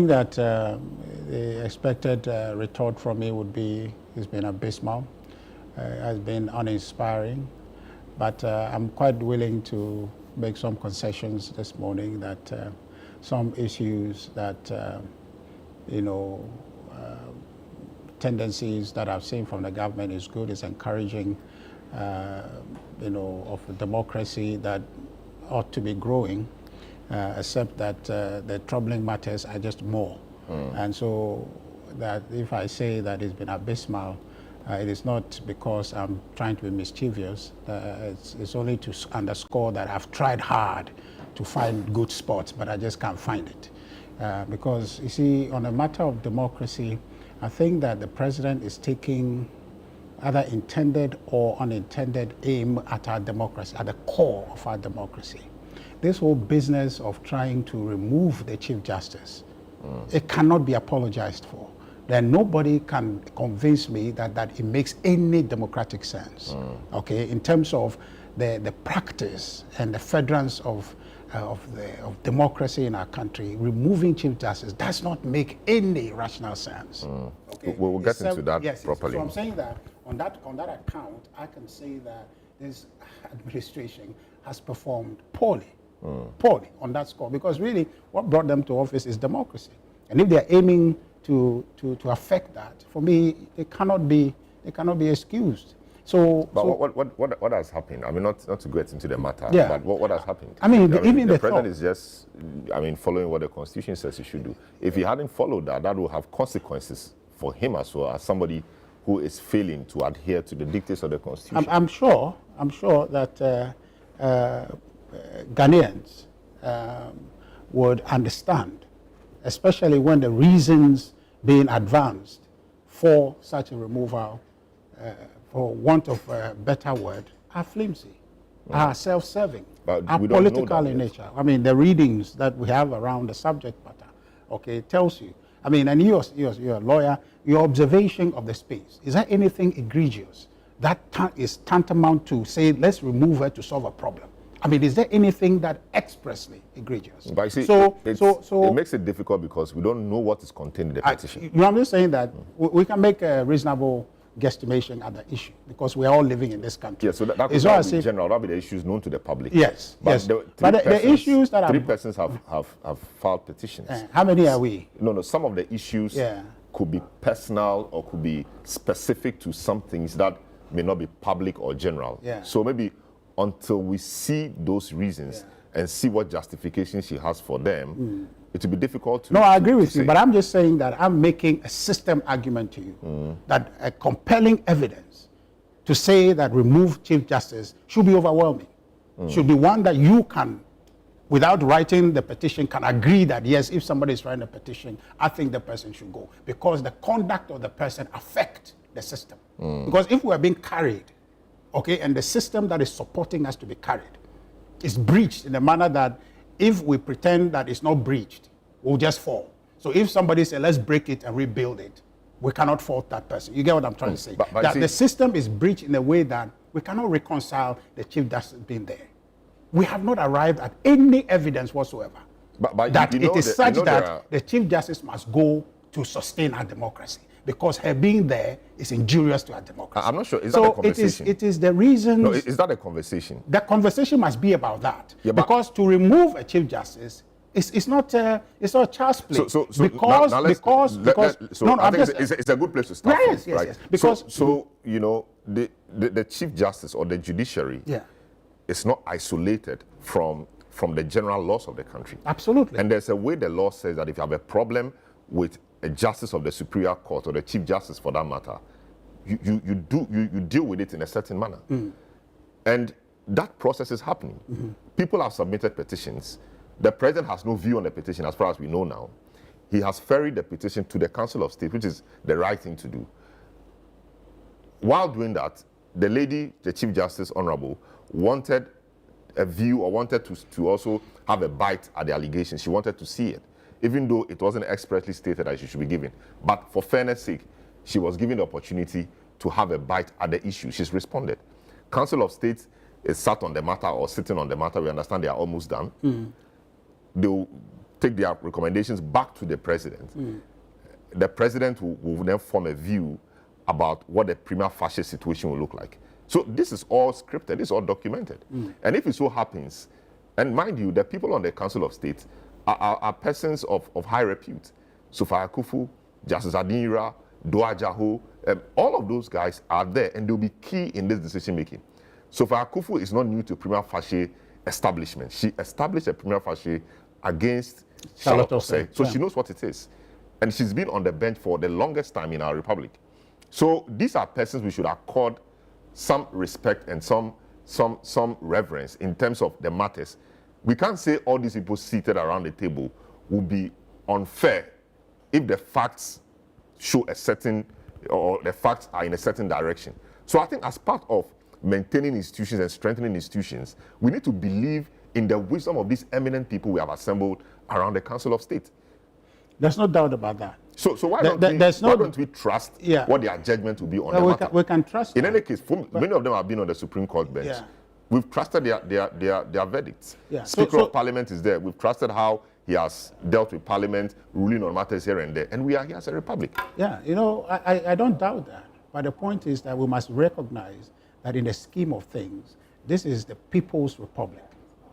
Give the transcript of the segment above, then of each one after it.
That the expected retort from me would be, it's been abysmal, has been uninspiring, but I'm quite willing to make some concessions this morning that some issues that, tendencies that I've seen from the government is good, is encouraging, of democracy that ought to be growing. Except that the troubling matters are just more. And so that if I say that it's been abysmal, it is not because I'm trying to be mischievous. It's only to underscore that I've tried hard to find good spots, but I just can't find it. Because, you see, on a matter of democracy, I think that the president is taking either intended or unintended aim at our democracy, at the core of our democracy. This whole business of trying to remove the Chief Justice, it cannot be apologized for. Then nobody can convince me that it makes any democratic sense, okay, in terms of the practice and the furtherance of democracy in our country. Removing Chief Justice does not make any rational sense. Okay? We'll get into that properly. So I'm saying that on that account, I can say that this administration has performed poorly. Poorly on that score, because really what brought them to office is democracy, and if they're aiming to affect that, for me they cannot be excused. But what has happened? I mean, not to get into the matter, but what has happened? I mean, even the president is just, following what the Constitution says he should do. If he hadn't followed that will have consequences for him as well, as somebody who is failing to adhere to the dictates of the Constitution. I'm sure that Ghanaians would understand, especially when the reasons being advanced for such a removal, for want of a better word, are flimsy, are self-serving, are political in nature. I mean, the readings that we have around the subject matter, okay, tells you. I mean, and you're a lawyer, your observation of the space, is there anything egregious that is tantamount to say, let's remove her to solve a problem? I mean, is there anything that expressly egregious? But you see, it makes it difficult because we don't know what is contained in the petition. I'm just saying that we can make a reasonable guesstimation at the issue because we are all living in this country. Yeah, so that could be general. That would be the issues known to the public. Yes, but the issues that three persons have filed petitions. How many are we? No. Some of the issues could be personal or could be specific to some things that may not be public or general. Yeah. So maybe until we see those reasons and see what justification she has for them, it will be difficult to... No, I agree with you, but I'm just saying that I'm making a system argument to you, that a compelling evidence to say that remove Chief Justice should be overwhelming, should be one that you can, without writing the petition, can agree that, yes, if somebody is writing a petition, I think the person should go, because the conduct of the person affects the system. Because if we are being carried, okay, and the system that is supporting us to be carried is breached in a manner that if we pretend that it's not breached, we'll just fall. So if somebody says, let's break it and rebuild it, we cannot fault that person. You get what I'm trying to say? But that the system is breached in a way that we cannot reconcile the Chief Justice being there. We have not arrived at any evidence whatsoever that it is such that the Chief Justice must go to sustain our democracy, because her being there is injurious to our democracy. I'm not sure. Is that a conversation? It is the reason. No, is that a conversation? The conversation must be about that. Yeah, because to remove a Chief Justice it's not child's play. So it's a good place to start. Yes, right? Yes. Because the Chief Justice or the judiciary is not isolated from the general laws of the country. Absolutely. And there's a way the law says that if you have a problem with a justice of the Superior Court or the Chief Justice for that matter, you deal with it in a certain manner. And that process is happening. People have submitted petitions. The president has no view on the petition as far as we know now. He has ferried the petition to the Council of State, which is the right thing to do. While doing that, the lady, the Chief Justice, Honorable, wanted a view or wanted to also have a bite at the allegations. She wanted to see it, even though it wasn't expressly stated that she should be given. But for fairness' sake, she was given the opportunity to have a bite at the issue. She's responded. Council of State is sat on the matter or sitting on the matter. We understand they are almost done. They'll take their recommendations back to the president. The president will then form a view about what the prima facie situation will look like. So this is all scripted, this is all documented. And if it so happens, and mind you, the people on the Council of State are persons of high repute. Sophia Akufu, Justice Adinira, Doa Jaho, all of those guys are there and they'll be key in this decision making. Sophia Akufu is not new to prima facie establishment. She established a prima facie against Charlotte Osei, so she knows what it is. And she's been on the bench for the longest time in our republic. So these are persons we should accord some respect and some reverence in terms of the matters. We can't say all these people seated around the table will be unfair if the facts show a certain, or the facts are in a certain direction. So I think as part of maintaining institutions and strengthening institutions, we need to believe in the wisdom of these eminent people we have assembled around the Council of State. There's no doubt about that. So why don't we trust what their judgment will be on the matter? We can trust. In any case, many of them have been on the Supreme Court bench. Yeah. We've trusted their verdicts. Yeah. Speaker of Parliament is there. We've trusted how he has dealt with Parliament, ruling on matters here and there. And we are here as a republic. Yeah, you know, I don't doubt that. But the point is that we must recognize that in the scheme of things, this is the People's Republic,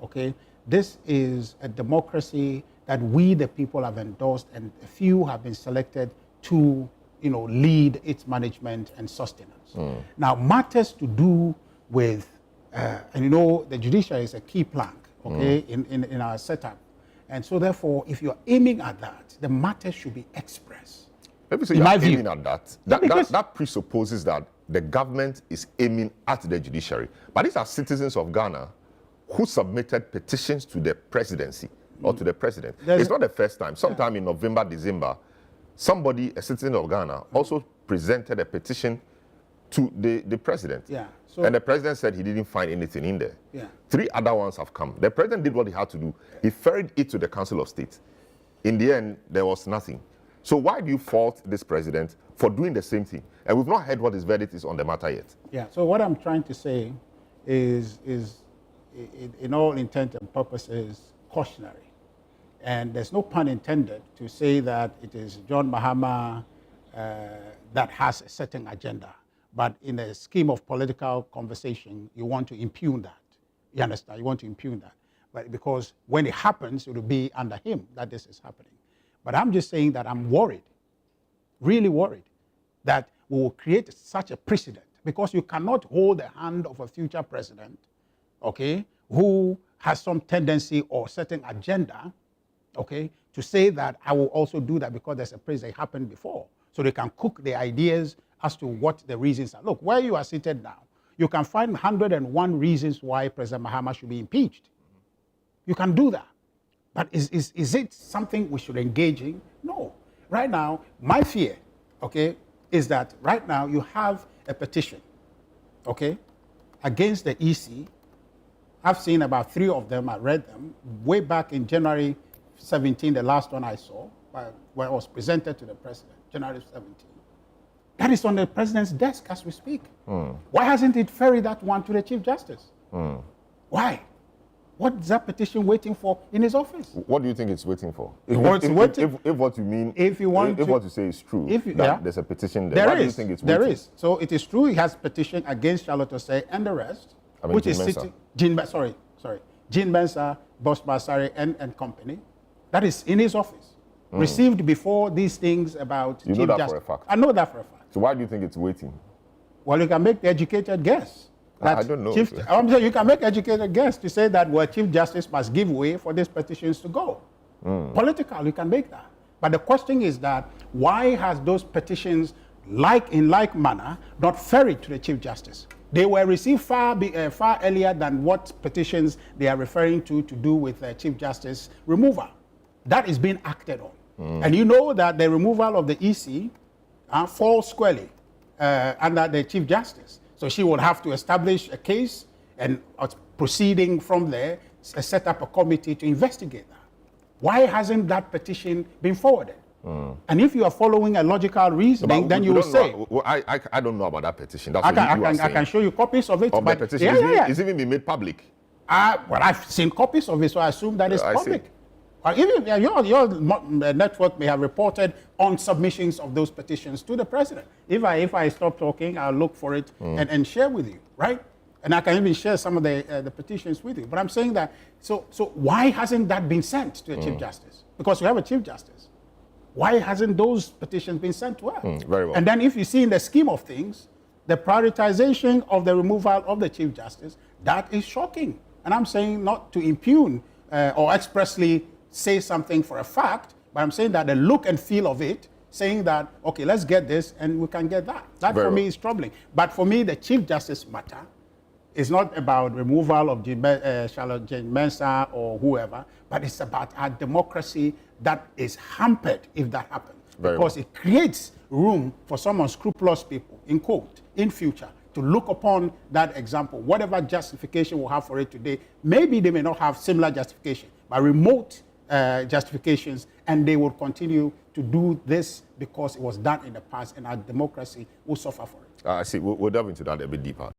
okay? This is a democracy that we, the people, have endorsed, and a few have been selected to, you know, lead its management and sustenance. Now, matters to do with, and you know, the judiciary is a key plank, okay, in our setup. And so, therefore, if you're aiming at that, the matter should be expressed. Let me say you're aiming at that. That presupposes that the government is aiming at the judiciary. But these are citizens of Ghana who submitted petitions to the presidency or to the president. It's not the first time. Sometime in November, December, somebody, a citizen of Ghana, also presented a petition to the president. Yeah. And the president said he didn't find anything in there. Yeah. 3 other ones have come. The president did what he had to do. He ferried it to the Council of State. In the end, there was nothing. So why do you fault this president for doing the same thing? And we've not heard what his verdict is on the matter yet. Yeah, so what I'm trying to say is in all intent and purposes, cautionary. And there's no pun intended to say that it is John Mahama that has a certain agenda. But in a scheme of political conversation, you want to impugn that. You understand? You want to impugn that. But because when it happens, it will be under him that this is happening. But I'm just saying that I'm worried, really worried, that we will create such a precedent, because you cannot hold the hand of a future president, okay, who has some tendency or certain agenda, okay, to say that I will also do that because there's a precedent that happened before. So they can cook the ideas as to what the reasons are. Look, where you are seated now, you can find 101 reasons why President Mahama should be impeached. You can do that. But is it something we should engage in? No. Right now, my fear, okay, is that right now you have a petition, okay, against the EC. I've seen about 3 of them. I read them way back in January 17, the last one I saw, where it was presented to the president, January 17. That is on the president's desk as we speak. Why hasn't it ferried that one to the Chief Justice? Why? What is that petition waiting for in his office? What do you think it's waiting for? If what you mean, if what you say is true, there's a petition there, why do you think it's waiting? There is. So it is true he has petition against Charlotte Osei and the rest, which is sitting, Jean Mensah, Boss Basari and company. That is in his office. Received before these things about Chief Justice. You know that for a fact? I know that for a fact. So why do you think it's waiting? Well, you can make the educated guess. I don't know. I'm saying you can make educated guess to say that, well, Chief Justice must give way for these petitions to go. Political, you can make that. But the question is that why has those petitions, in like manner, not ferried to the Chief Justice? They were received far earlier than what petitions they are referring to do with Chief Justice removal. That is being acted on. And you know that the removal of the EC falls squarely under the Chief Justice. So she will have to establish a case and proceeding from there, set up a committee to investigate that. Why hasn't that petition been forwarded? And if you are following a logical reasoning, then you will say. I don't know about that petition. That's I can show you copies of it. Of the petition. It's even been made public. Well, I've seen copies of it, so I assume that is public. Even your network may have reported on submissions of those petitions to the president. If I stop talking, I'll look for it and share with you, right? And I can even share some of the petitions with you. But I'm saying that, so why hasn't that been sent to the Chief Justice? Because we have a Chief Justice. Why hasn't those petitions been sent to her? Very well. And then if you see in the scheme of things, the prioritization of the removal of the Chief Justice, that is shocking. And I'm saying not to impugn or expressly say something for a fact, but I'm saying that the look and feel of it, saying that, okay, let's get this and we can get that. That for me is troubling. But for me, the Chief Justice matter is not about removal of Charlotte Jane Mensah or whoever, but it's about our democracy that is hampered if that happens. Because it creates room for some unscrupulous people, in quote, in future, to look upon that example, whatever justification we'll have for it today. Maybe they may not have similar justification, but remote justifications, and they will continue to do this because it was done in the past, and our democracy will suffer for it. I see. We'll delve into that a bit deeper.